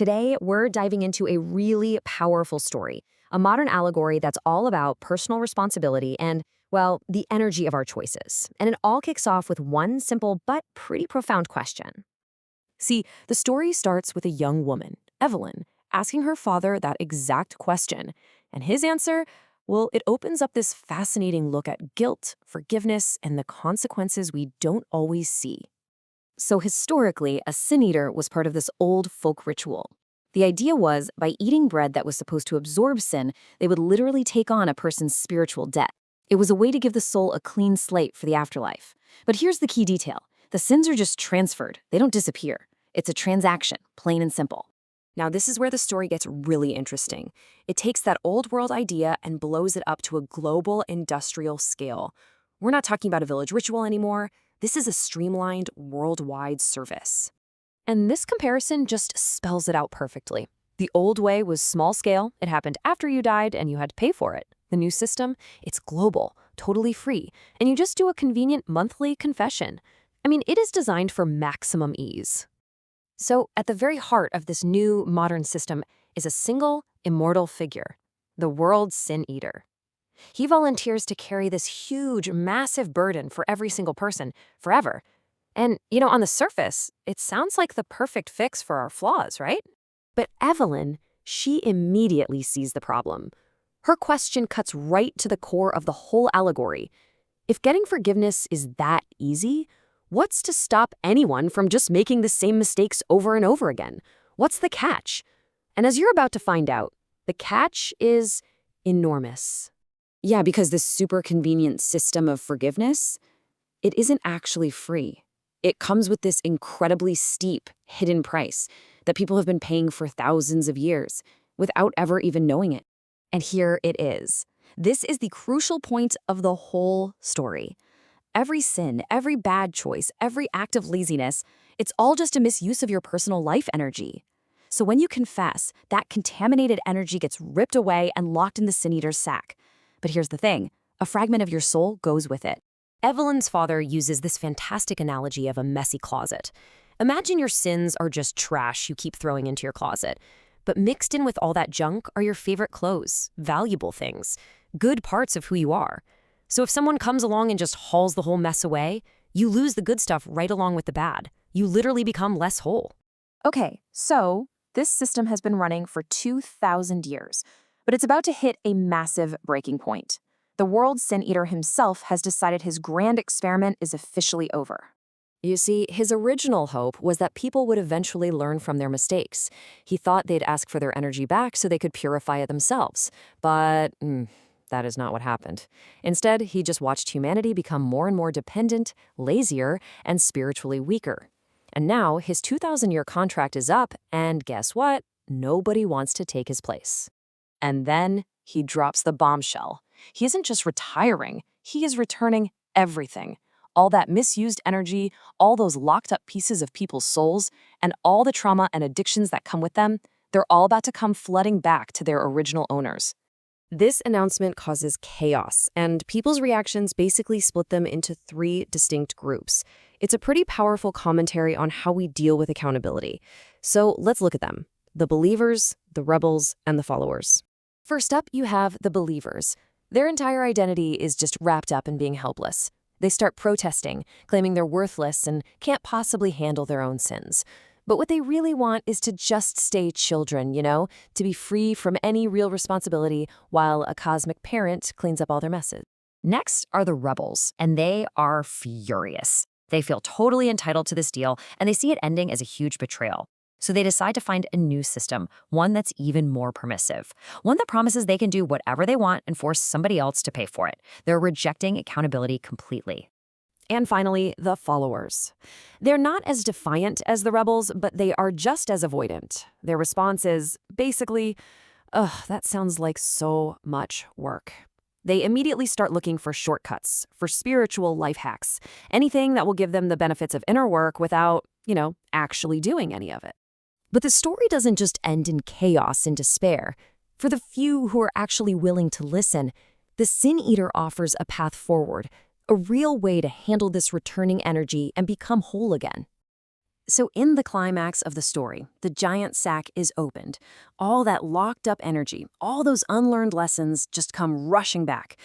Today, we're diving into a really powerful story, a modern allegory that's all about personal responsibility and, well, the energy of our choices. And it all kicks off with one simple but pretty profound question. See, the story starts with a young woman, Evelyn, asking her father that exact question. And his answer, well, it opens up this fascinating look at guilt, forgiveness, and the consequences we don't always see. So historically, a sin eater was part of this old folk ritual. The idea was, by eating bread that was supposed to absorb sin, they would literally take on a person's spiritual debt. It was a way to give the soul a clean slate for the afterlife. But here's the key detail. The sins are just transferred. They don't disappear. It's a transaction, plain and simple. Now, this is where the story gets really interesting. It takes that old world idea and blows it up to a global industrial scale. We're not talking about a village ritual anymore. This is a streamlined, worldwide service. And this comparison just spells it out perfectly. The old way was small scale, it happened after you died and you had to pay for it. The new system, it's global, totally free, and you just do a convenient monthly confession. I mean, it is designed for maximum ease. So, at the very heart of this new, modern system is a single, immortal figure, the world's sin eater. He volunteers to carry this huge, massive burden for every single person, forever. And, on the surface, it sounds like the perfect fix for our flaws, right? But Evelyn, she immediately sees the problem. Her question cuts right to the core of the whole allegory. If getting forgiveness is that easy, what's to stop anyone from just making the same mistakes over and over again? What's the catch? And as you're about to find out, the catch is enormous. Yeah, because this super convenient system of forgiveness, it isn't actually free. It comes with this incredibly steep, hidden price that people have been paying for thousands of years without ever even knowing it. And here it is. This is the crucial point of the whole story. Every sin, every bad choice, every act of laziness, it's all just a misuse of your personal life energy. So when you confess, that contaminated energy gets ripped away and locked in the sin eater's sack. But here's the thing, a fragment of your soul goes with it. Evelyn's father uses this fantastic analogy of a messy closet. Imagine your sins are just trash you keep throwing into your closet. But mixed in with all that junk are your favorite clothes, valuable things, good parts of who you are. So if someone comes along and just hauls the whole mess away, you lose the good stuff right along with the bad. You literally become less whole. Okay, so this system has been running for 2,000 years. But it's about to hit a massive breaking point. The world's sin eater himself has decided his grand experiment is officially over. You see, his original hope was that people would eventually learn from their mistakes. He thought they'd ask for their energy back so they could purify it themselves. But that is not what happened. Instead, he just watched humanity become more and more dependent, lazier, and spiritually weaker. And now his 2,000-year contract is up, and guess what? Nobody wants to take his place. And then he drops the bombshell. He isn't just retiring, he is returning everything. All that misused energy, all those locked up pieces of people's souls, and all the trauma and addictions that come with them, they're all about to come flooding back to their original owners. This announcement causes chaos, and people's reactions basically split them into 3 distinct groups. It's a pretty powerful commentary on how we deal with accountability. So let's look at them. The believers, the rebels, and the followers. First up, you have the believers. Their entire identity is just wrapped up in being helpless. They start protesting, claiming they're worthless and can't possibly handle their own sins. But what they really want is to just stay children, to be free from any real responsibility while a cosmic parent cleans up all their messes. Next are the rebels, and they are furious. They feel totally entitled to this deal, and they see it ending as a huge betrayal. So they decide to find a new system, one that's even more permissive, one that promises they can do whatever they want and force somebody else to pay for it. They're rejecting accountability completely. And finally, the followers. They're not as defiant as the rebels, but they are just as avoidant. Their response is basically, that sounds like so much work. They immediately start looking for shortcuts, for spiritual life hacks, anything that will give them the benefits of inner work without, actually doing any of it. But the story doesn't just end in chaos and despair. For the few who are actually willing to listen, the Sin Eater offers a path forward, a real way to handle this returning energy and become whole again. So in the climax of the story, the giant sack is opened. All that locked up energy, all those unlearned lessons just come rushing back.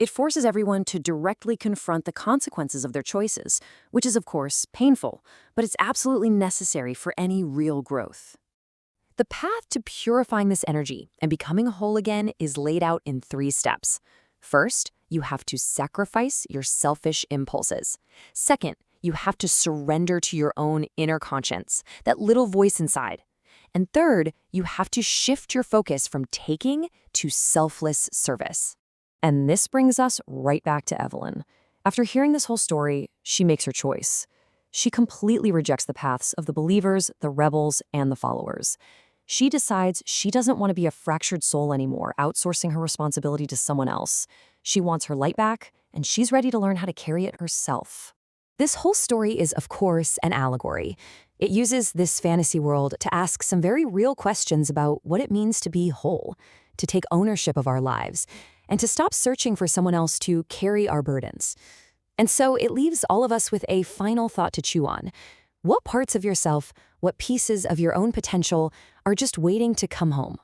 It forces everyone to directly confront the consequences of their choices, which is, of course, painful, but it's absolutely necessary for any real growth. The path to purifying this energy and becoming whole again is laid out in 3 steps. First, you have to sacrifice your selfish impulses. Second, you have to surrender to your own inner conscience, that little voice inside. And third, you have to shift your focus from taking to selfless service. And this brings us right back to Evelyn. After hearing this whole story, she makes her choice. She completely rejects the paths of the believers, the rebels, and the followers. She decides she doesn't want to be a fractured soul anymore, outsourcing her responsibility to someone else. She wants her light back, and she's ready to learn how to carry it herself. This whole story is, of course, an allegory. It uses this fantasy world to ask some very real questions about what it means to be whole, to take ownership of our lives, and to stop searching for someone else to carry our burdens. And so it leaves all of us with a final thought to chew on. What parts of yourself, what pieces of your own potential are just waiting to come home?